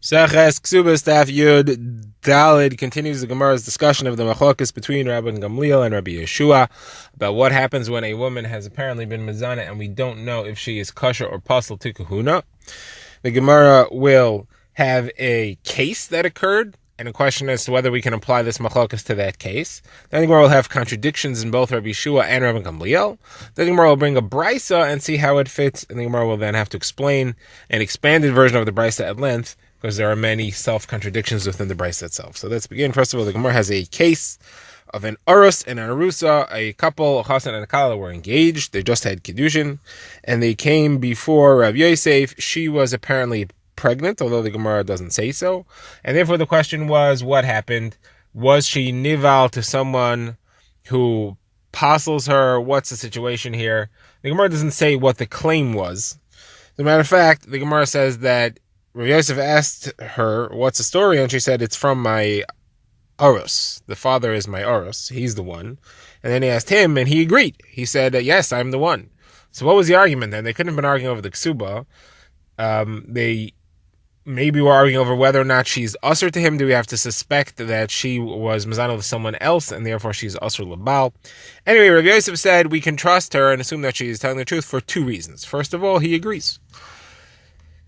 Kesubos Daf Yud Dalid continues the Gemara's discussion of the machlokes between Rabbi Gamliel and Rabbi Yeshua about what happens when a woman has apparently been mezana and we don't know if she is kosher or pasul to kahuna. The Gemara will have a case that occurred and a question as to whether we can apply this machlokes to that case. Then the Gemara will have contradictions in both Rabbi Yeshua and Rabbi Gamliel. Then the Gemara will bring a brisa and see how it fits, and the Gemara will then have to explain an expanded version of the brisa at length, because there are many self-contradictions within the brisa itself. So let's begin. First of all, the Gemara has a case of an urus and an arusa, a couple, a chassan and a kala, were engaged. They just had kiddushin, and they came before Rav Yosef. She was apparently pregnant, although the Gemara doesn't say so. And therefore the question was, what happened? Was she nival to someone who pasels her? What's the situation here? The Gemara doesn't say what the claim was. As a matter of fact, the Gemara says that Rav Yosef asked her, what's the story? And she said, it's from my urus. The father is my urus. He's the one. And then he asked him, and he agreed. He said, yes, I'm the one. So what was the argument then? They couldn't have been arguing over the ksuba. They maybe were arguing over whether or not she's usher to him. Do we have to suspect that she was mezana with someone else, and therefore she's usher lebal? Anyway, Rav Yosef said, we can trust her and assume that she's telling the truth for two reasons. First of all, he agrees.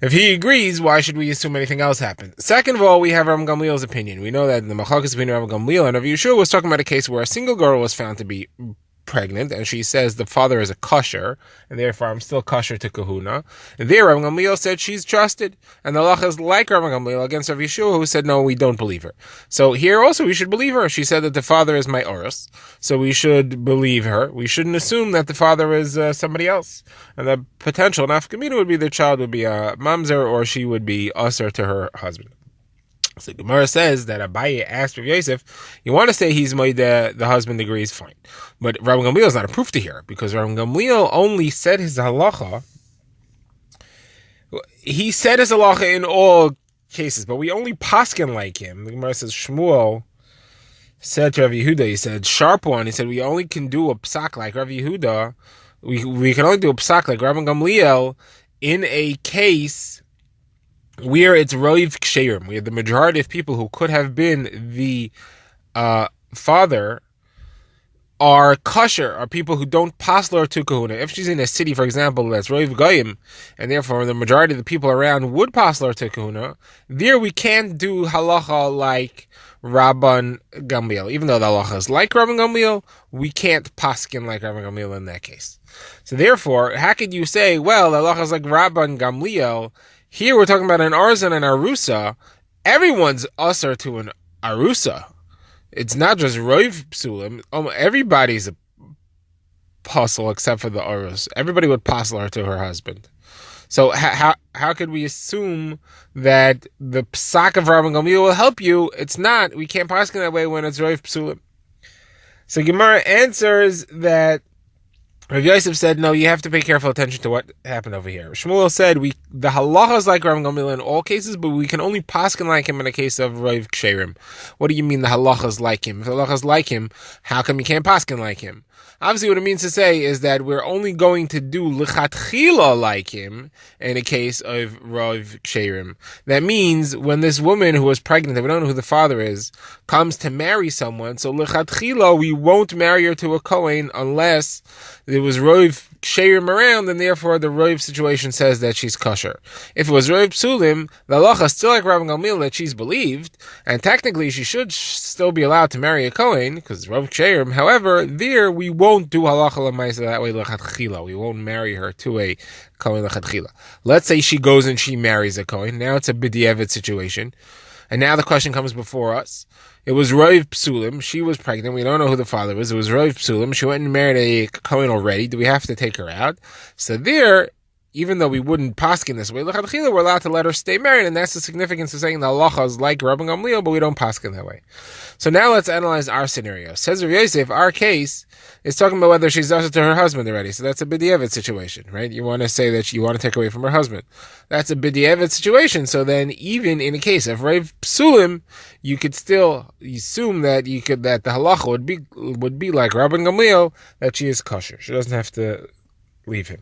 If he agrees, why should we assume anything else happened? Second of all, we have Rabbi Gamliel's opinion. We know that the machlokes between Rabbi Gamliel and Rabbi Yeshua was talking about a case where a single girl was found to be pregnant, and she says the father is a kosher, and therefore I'm still kosher to kahuna. And there, Rabbi Gamliel said she's trusted, and the halacha is like Rabbi Gamliel against Rabbi Yeshua, who said no, we don't believe her. So here also we should believe her. She said that the father is my urus, so we should believe her. We shouldn't assume that the father is somebody else. And the potential nafkamina would be the child would be a mamzer, or she would be usher to her husband. So Gemara says that Abaye asked Rav Yosef, you want to say he's the husband agrees, fine. But Rabbi Gamliel is not a proof to here, because Rabbi Gamliel only said his halacha. He said his halacha in all cases, but we only paskin like him. The Gemara says Shmuel said to Rav Yehuda, he said, sharp one, he said, we only can do a psak like Rav Yehuda. We can only do a psak like Rabbi Gamliel in a case where it's roiv ksherim, where the majority of people who could have been the father are kosher, are people who don't pasel her to kahuna. If she's in a city, for example, that's roiv goyim, and therefore the majority of the people around would pasel her to kahuna, there we can't do halacha like Rabban Gamliel. Even though the halacha is like Rabban Gamliel, we can't paskin like Rabban Gamliel in that case. So therefore, how could you say, well, the halacha is like Rabban Gamliel? Here we're talking about an arzan and arusa. Everyone's usher to an arusa. It's not just roiv psulim. Everybody's a pasel except for the arus. Everybody would pasel her to her husband. So how could we assume that the psak of Rabban Gamliel will help you? It's not. We can't paskin that way when it's roiv psulim. So Gemara answers that Rav Yosef said, no, you have to pay careful attention to what happened over here. Shmuel said, the halacha is like Rabbi Gamliel in all cases, but we can only paskin like him in a case of roiv ksherim. What do you mean the halacha is like him? If the halacha is like him, how come you can't paskin like him? Obviously, what it means to say is that we're only going to do lichatchila like him in a case of roiv ksherim. That means when this woman who was pregnant, that we don't know who the father is, comes to marry someone, so lichatchila, we won't marry her to a kohen unless there was roiv ksherim around, and therefore the roiv situation says that she's kosher. If it was roiv psulim, the halacha is still like Rabbi Gamliel that she's believed, and technically she should still be allowed to marry a kohen because it's roiv ksherim. However, there we won't do halacha l'maisa that way lechatchila. We won't marry her to a kohen lechatchila. Let's say she goes and she marries a kohen. Now it's a b'diavad situation, and now the question comes before us. It was roiv psulim. She was pregnant. We don't know who the father was. It was roiv psulim. She went and married a kohen already. Do we have to take her out? So there, even though we wouldn't paskin this way, lechatchila, we're allowed to let her stay married, and that's the significance of saying the halacha is like Rabban Gamliel, but we don't paskin that way. So now let's analyze our scenario. Says Rav Yosef, our case is talking about whether she's usher to her husband already. So that's a b'diavad situation, right? You want to say that you want to take away from her husband. That's a b'diavad situation. So then, even in a case of roiv psulim, you could still assume that the halacha would be like Rabban Gamliel, that she is kosher. She doesn't have to leave him.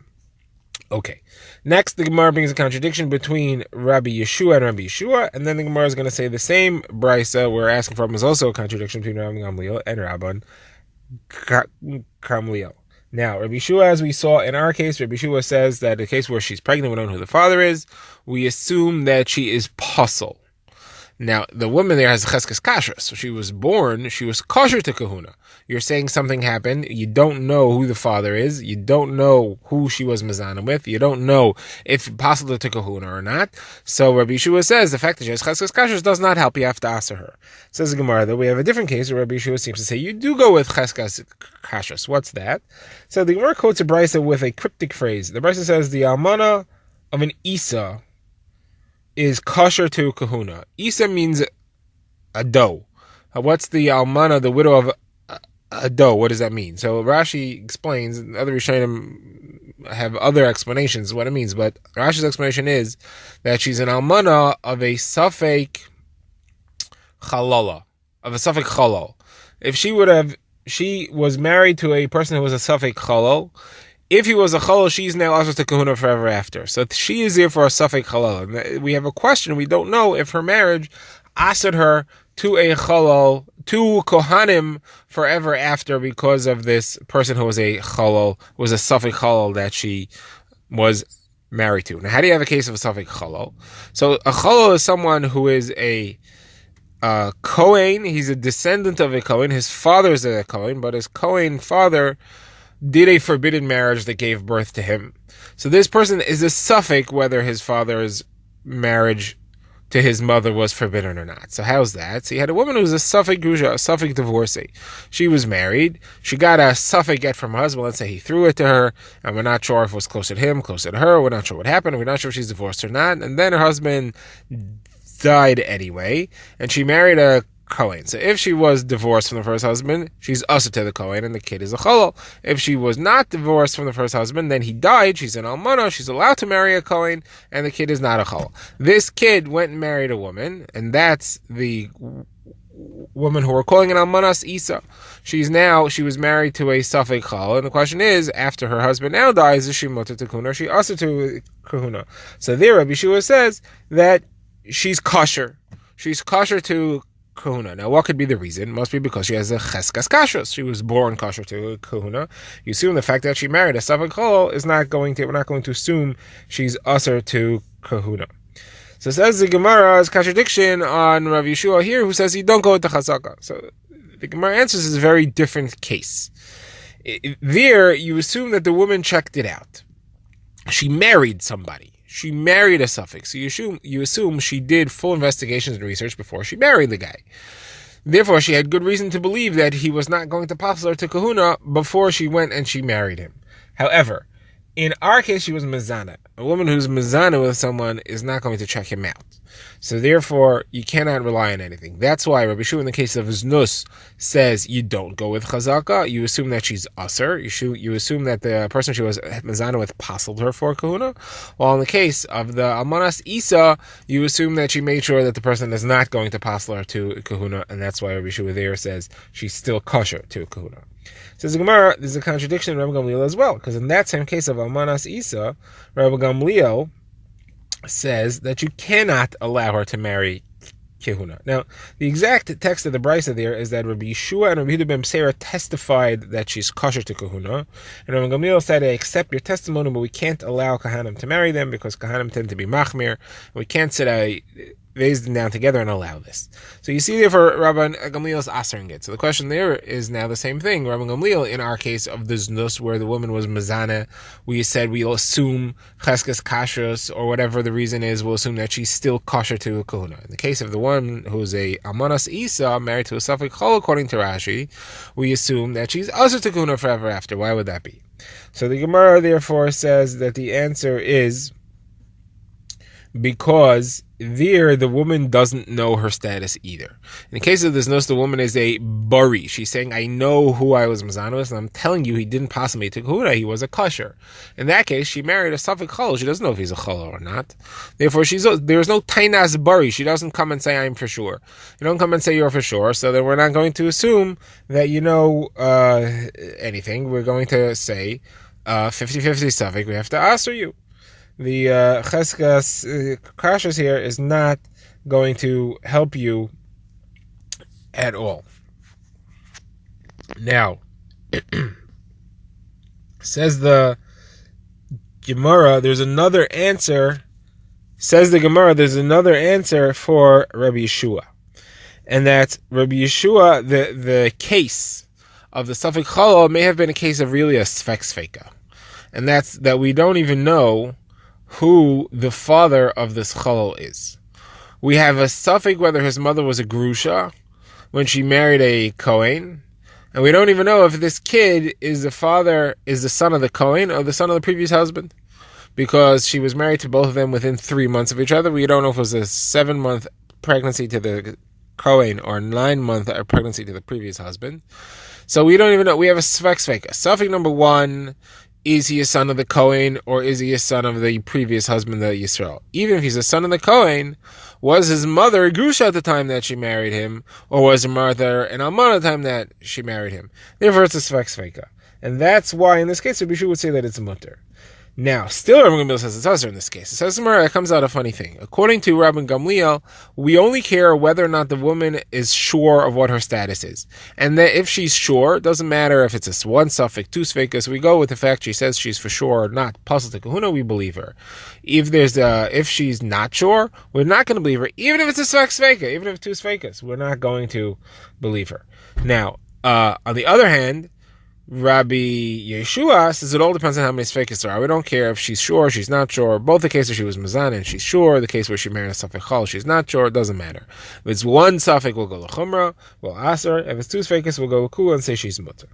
Okay. Next, the Gemara brings a contradiction between Rabbi Yeshua and Rabbi Yeshua, and then the Gemara is going to say the same brisa we're asking from is also a contradiction between Rabbi Gamliel and Rabban Gamliel. Now, Rabbi Yeshua, as we saw in our case, Rabbi Yeshua says that in the case where she's pregnant, we don't know who the father is, we assume that she is puzzle. Now, the woman there has cheskes kashrus, so she was born, she was kosher to kahuna. You're saying something happened, you don't know who the father is, you don't know who she was mezana with, you don't know if possible to kahuna or not. So Rabbi Yeshua says the fact that she has cheskes kashrus does not help, you have to answer her. Says the Gemara, though, we have a different case where Rabbi Yeshua seems to say you do go with cheskes kashrus. What's that? So the Gemara quotes a brisa with a cryptic phrase. The brisa says the almana of an Isa is kosher to kahuna. Isa means a doe. What's the almana, the widow of a doe? What does that mean? So Rashi explains, and other Rishonim have other explanations what it means, but Rashi's explanation is that she's an almana of a safek chalala, of a safek chalal. If she was married to a person who was a safek chalal, if he was a chalal, she's now also to kahuna forever after. So she is here for a safek chalal. We have a question. We don't know if her marriage asked her to a chalal, to kohanim forever after because of this person who was a chalal, was a safek chalal that she was married to. Now, how do you have a case of a safek chalal? So a chalal is someone who is a Kohen. He's a descendant of a Kohen. His father is a Kohen, but his Kohen father did a forbidden marriage that gave birth to him. So this person is a suffix whether his father's marriage to his mother was forbidden or not. So how's that? So you had a woman who was a suffix grusha, a suffix divorcee. She was married. She got a suffix get from her husband. Let's say he threw it to her, and we're not sure if it was closer to him, closer to her. We're not sure what happened. We're not sure if she's divorced or not. And then her husband died anyway, and she married a Kohen. So if she was divorced from the first husband, she's usher to the Kohen, and the kid is a chalal. If she was not divorced from the first husband, then he died, she's an almana, she's allowed to marry a Kohen, and the kid is not a chalal. This kid went and married a woman, and that's the woman who we're calling an almanas Isa. She was married to a safek chalal, and the question is, after her husband now dies, is she mutter to kahuna, or she usher to kahuna? So there, Rabbi Yeshua says that she's kosher. She's kosher to kahuna. Now, what could be the reason? It must be because she has a cheskas kashrus. She was born kosher to kahuna. You assume the fact that she married a safek chalal we're not going to assume she's usher to kahuna. So says the Gemara's contradiction on Rav Yeshua here, who says you don't go with the chazaka. So the Gemara answers is a very different case. There, you assume that the woman checked it out. She married somebody. She married a suffix. So you assume she did full investigations and research before she married the guy. Therefore, she had good reason to believe that he was not going to pasul her to kahuna before she went and she married him. However, in our case, she was mezana. A woman who's mezana with someone is not going to check him out. So therefore, you cannot rely on anything. That's why Rabbi Shua, in the case of znus, says you don't go with chazaka. You assume that she's usher. You assume that the person she was mezana with pasuled her for kahuna. While in the case of the almanas Isa, you assume that she made sure that the person is not going to pasul her to kahuna, and that's why Rabbi Shua there says she's still kosher to kahuna. Says the Gemara, there's a contradiction in Rabbi Gamliel as well, because in that same case of almanas Isa, Rabbi Gamliel says that you cannot allow her to marry kahuna. Now, the exact text of the brisa there is that Rabbi Yeshua and Rabbi Yehuda ben Sarah testified that she's kosher to kahuna, and Rabbi Gamliel said, I accept your testimony, but we can't allow kahanim to marry them because kahanim tend to be machmir. We can't raise them down together and allow this. So you see there for Rabbi Gamliel's answering it. So the question there is now the same thing. Rabbi Gamliel, in our case of the znus, where the woman was mezana, we said we'll assume cheskes kashrus, or whatever the reason is, we'll assume that she's still kosher to a kahuna. In the case of the one who's a almanas Isa, married to a safek chalal, according to Rashi, we assume that she's usher to kahuna forever after. Why would that be? So the Gemara therefore says that the answer is because there the woman doesn't know her status either. In the case of this nose, the woman is a bari. She's saying, I know who I was mezana with, and I'm telling you he didn't possibly take kahuna, he was a kosher. In that case, she married a safek chalal. She doesn't know if he's a chalal or not. Therefore, there's no tainas bari. She doesn't come and say, I'm for sure. You don't come and say you're for sure, so then we're not going to assume that you know anything. We're going to say, 50-50 suffix, we have to answer you. The cheskas kashrus here is not going to help you at all. Now, says the Gemara, there's another answer. Says the Gemara, there's another answer for Rabbi Yeshua. And that's Rabbi Yeshua, the case of the suffix chalal may have been a case of really a sfek. And that's that we don't even know who the father of this chalal is. We have a suffix whether his mother was a grusha when she married a Kohen, and we don't even know if this kid is the son of the Kohen or the son of the previous husband, because she was married to both of them within 3 months of each other. We don't know if it was a 7-month pregnancy to the Kohen or 9-month pregnancy to the previous husband. So we don't even know. We have a sfek. Suffix number 1, is he a son of the Kohen or is he a son of the previous husband, the Yisrael? Even if he's a son of the Kohen, was his mother a grusha at the time that she married him, or was her mother an almana at the time that she married him? Therefore, it's a sfek. And that's why, in this case, Rabbi Yeshua would say that it's a mutter. Now, still Rabbi Gamliel says it's usher in this case. It says it comes out a funny thing. According to Rabbi Gamliel, we only care whether or not the woman is sure of what her status is. And that if she's sure, it doesn't matter if it's a 1 suffix, 2 suffix, we go with the fact she says she's for sure or not. Puzzle to kahuna, we believe her. If she's not sure, we're not going to believe her. Even if it's a suffix, even if it's 2 suffix, we're not going to believe her. Now, on the other hand, Rabbi Yeshua says it all depends on how many sfekis there are. We don't care if she's sure, she's not sure. Both the cases where she was mazan and she's sure, the case where she married a suffix chal, she's not sure, it doesn't matter. If it's 1 suffix, we'll go l'chumra, we'll aser. If it's 2 sfekis, we'll go l'kula and say she's mutter.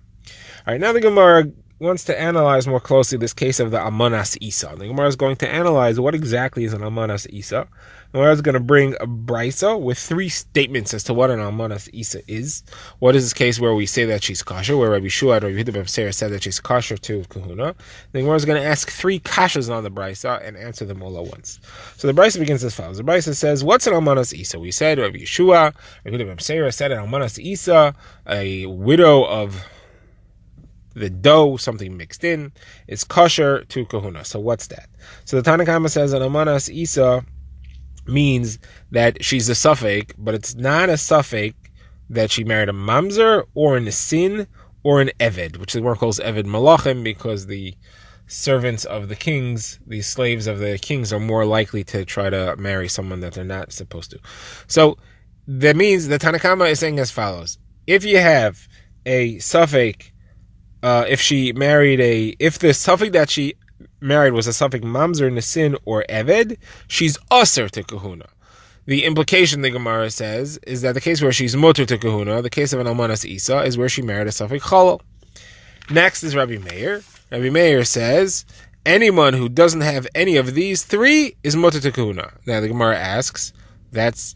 Alright, now the Gemara wants to analyze more closely this case of the Almanas Isa. The Gemara is going to analyze what exactly is an Almanas Isa. The Gemara is going to bring a brisa with 3 statements as to what an Almanas Isa is. What is this case where we say that she's kosher, where Rabbi Shua and Rabbi Yehuda ben Sarah said that she's kosher to kahuna. The Gemara is going to ask 3 kashas on the brisa and answer them all at once. So the brisa begins as follows. The brisa says, what's an Almanas Isa? We said Rabbi Yeshua, Rabbi Yehuda ben Sarah said an Almanas Isa, a widow of the dough, something mixed in, is kosher to kahuna. So what's that? So the Tanna Kama says an Almanas Isa means that she's a suffix, but it's not a suffix that she married a mamzer or an sin or an eved, which the word calls eved malachim, because the servants of the kings, the slaves of the kings, are more likely to try to marry someone that they're not supposed to. So that means the Tanna Kama is saying as follows: if you have a suffix, if the suffix that she married was a suffix mamzer, nesin, or eved, she's aser to kahuna. The implication, the Gemara says, is that the case where she's muter to kahuna, the case of an almanas isa, is where she married a suffix chalal. Next is Rabbi Meir. Rabbi Meir says anyone who doesn't have any of these 3 is muter to kahuna. Now the Gemara asks, that's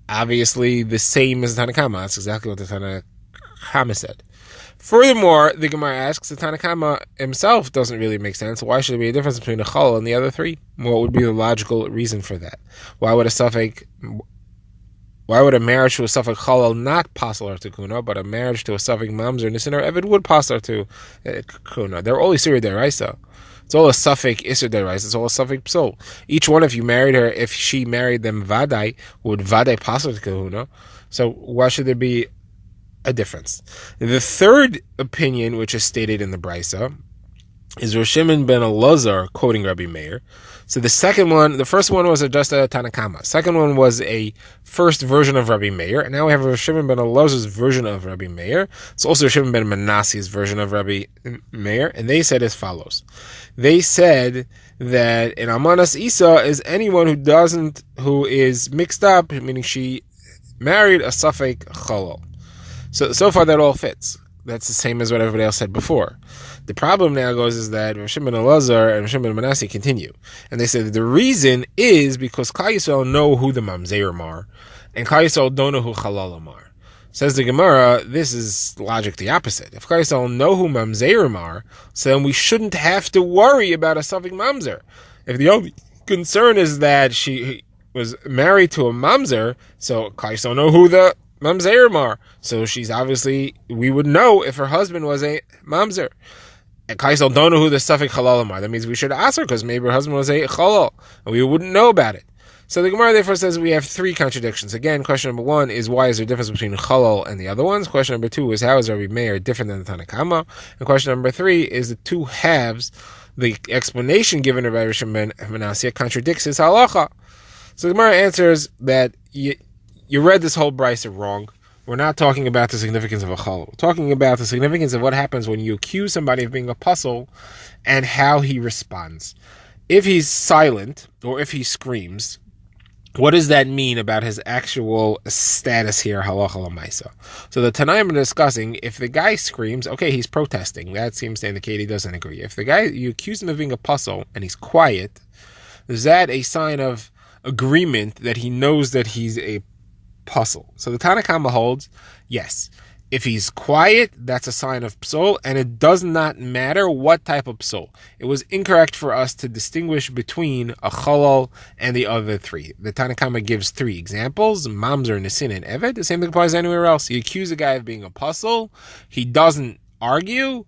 obviously the same as the Tanna Kama. That's exactly what the Tanna Kama said. Furthermore, the Gemara asks, the Tanna Kama himself doesn't really make sense. Why should there be a difference between the chalal and the other 3? What would be the logical reason for that? Why would a marriage to a suffix chalal not pass her to kuna, but a marriage to a suffix mamzer, nisin, or eved would pass her to kuna? They're all isur deraisa. It's all a suffix isur deraisa. It's all a suffix psol. Each one, if you married her, if she married them vadai, would vadai pass her to kuna. So why should there be a difference? The third opinion, which is stated in the brisa, is Rosh Shimon ben Elazar quoting Rabbi Meir. So the first one was just a Tanna Kama. Second one was a first version of Rabbi Meir, and now we have Rosh Shimon ben Elazar's version of Rabbi Meir. It's also Rosh Shimon ben Manasseh's version of Rabbi Meir, and they said as follows. They said that an Almanas Isa is anyone who is mixed up, meaning she married a suffix chalal. So far that all fits. That's the same as what everybody else said before. The problem now goes is that Rosh Shimon ben Elazar and Rosh Shimon ben Manasseh continue. And they say that the reason is because Klal Yisrael know who the Mamzerim are, and Klal Yisrael don't know who Chalalim are. Says the Gemara, this is logic the opposite. If Klal Yisrael know who Mamzerim are, so then we shouldn't have to worry about a suffix Mamzer. If the only concern is that she was married to a Mamzer, so Klal Yisrael know who the Mamzerim are. So she's obviously, we would know if her husband was a Mamzer. And Kaisel don't know who the suffix chalalim are. That means we should ask her because maybe her husband was a chalal and we wouldn't know about it. So the Gemara therefore says we have three contradictions. Again, question number one is why is there a difference between chalal and the other ones? Question number two is how is Rabbi Meir different than the Tanna Kama? And question number three is the two halves. The explanation given by Rabbi Shimon ben Manasseh contradicts his halacha. So the Gemara answers that you read this whole brisa wrong. We're not talking about the significance of a chalal. We're talking about the significance of what happens when you accuse somebody of being a puzzle and how he responds. If he's silent or if he screams, what does that mean about his actual status here, halacha l'maisa? So the Tanaim are discussing, if the guy screams, okay, he's protesting. That seems to indicate he doesn't agree. If the guy, you accuse him of being a puzzle and he's quiet, is that a sign of agreement that he knows that he's a puzzle? So the Tanna Kama holds, yes. If he's quiet, that's a sign of psol, and it does not matter what type of psol. It was incorrect for us to distinguish between a chalal and the other three. The Tanna Kama gives three examples: mamzer, nisin, and eved. The same thing applies anywhere else. You accuse a guy of being a puzzle, he doesn't argue,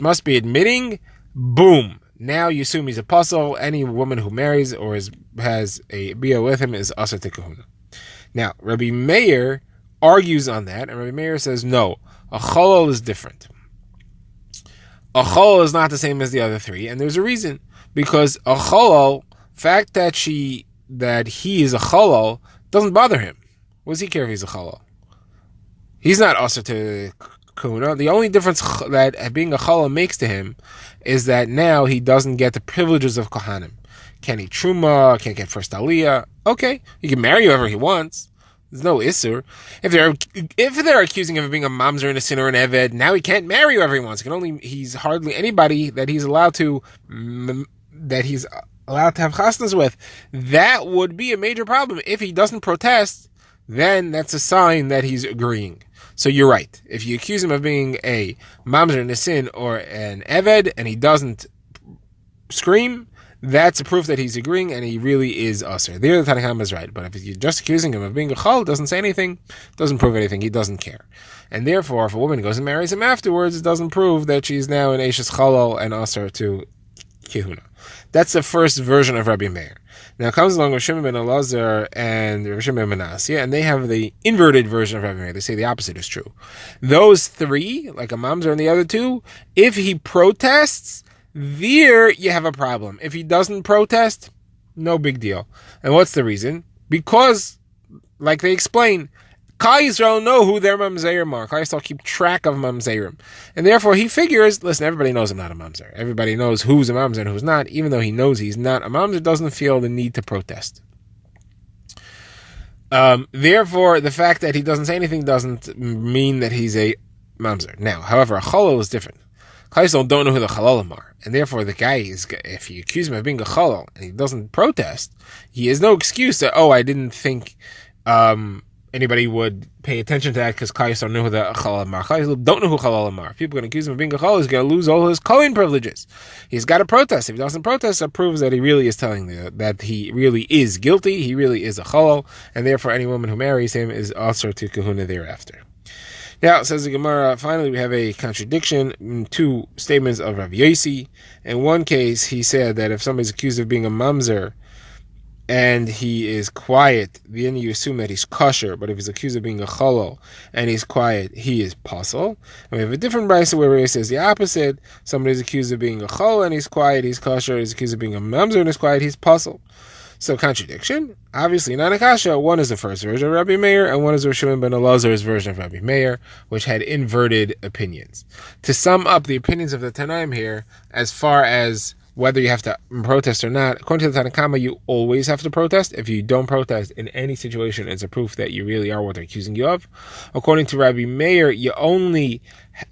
must be admitting, boom. Now you assume he's a puzzle. Any woman who marries or has a bia with him is asar tekahuna. Now, Rabbi Meir argues on that, and Rabbi Meir says, no, a chalal is different. A chalal is not the same as the other three, and there's a reason. Because a chalal, fact that he is a chalal, doesn't bother him. What does he care if he's a chalal? He's not asar to kuna. The only difference that being a chalal makes to him is that now he doesn't get the privileges of kohanim. Can't eat truma, can't get first aliyah. Okay, he can marry whoever he wants. There's no isur. If they're accusing him of being a mamzer and a sinner and eved, now he can't marry whoever he wants. He's hardly anybody that he's allowed to have chasnas with. That would be a major problem. If he doesn't protest, then that's a sign that he's agreeing. So you're right. If you accuse him of being a mamzer and a sin or an eved and he doesn't scream, that's a proof that he's agreeing and he really is usher. There the Tanna Kama is right. But if you're just accusing him of being a chal, doesn't say anything, doesn't prove anything, he doesn't care. And therefore, if a woman goes and marries him afterwards, it doesn't prove that she's now an Eishes Chalal and usher to Kehuna. That's the first version of Rabbi Meir. Now comes along Rav Shimon ben Elazar and Rav Shimon ben Manasseh, and they have the inverted version of Rabbi Meir. They say the opposite is true. Those three, like a mamzer and the other two, if he protests, there you have a problem. If he doesn't protest, no big deal. And what's the reason? Because, like they explain, Klal Yisrael know who their mamzerim are. Klal Yisrael keep track of mamzerim. And therefore he figures, listen, everybody knows I'm not a mamzer. Everybody knows who's a mamzer and who's not. Even though he knows he's not a mamzer, doesn't feel the need to protest. Therefore, the fact that he doesn't say anything doesn't mean that he's a mamzer. Now, however, a chalal is different. Klal Yisrael don't know who the chalalim are, and therefore the guy is, if you accuse him of being a chalal and he doesn't protest, he has no excuse that, I didn't think anybody would pay attention to that because Klal Yisrael knew who the chalalim are. Klal Yisrael don't know who chalalim are. If people are going to accuse him of being a chalal, he's going to lose all his kohen privileges. He's got to protest. If he doesn't protest, that proves that he really is telling that he really is guilty, he really is a chalal, and therefore any woman who marries him is asur to kahuna thereafter. Now, says the Gemara, finally we have a contradiction in two statements of Rav Yossi. In one case, he said that if somebody's accused of being a mamzer and he is quiet, then you assume that he's kosher. But if he's accused of being a chalal and he's quiet, he is pasul. And we have a different brisa where he says the opposite. Somebody's accused of being a chalal and he's quiet, he's kosher. He's accused of being a mamzer and he's quiet, he's pasul. So contradiction, obviously not a kasha. One is the first version of Rabbi Meir, and one is Rav Shimon ben Elazar's version of Rabbi Meir, which had inverted opinions. To sum up the opinions of the Tanaim here, as far as whether you have to protest or not, according to the Tanna Kama, you always have to protest. If you don't protest in any situation, it's a proof that you really are what they're accusing you of. According to Rabbi Meir, you only,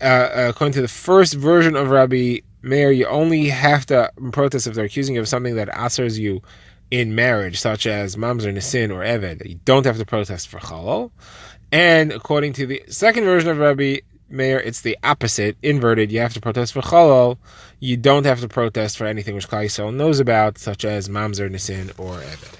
according to the first version of Rabbi Meir, you only have to protest if they're accusing you of something that asers you in marriage, such as mamzer, nisin, or eved. You don't have to protest for chalal. And according to the second version of Rabbi Meir, it's the opposite, inverted. You have to protest for chalal. You don't have to protest for anything which Klal Yisrael knows about, such as mamzer, nisin, or eved.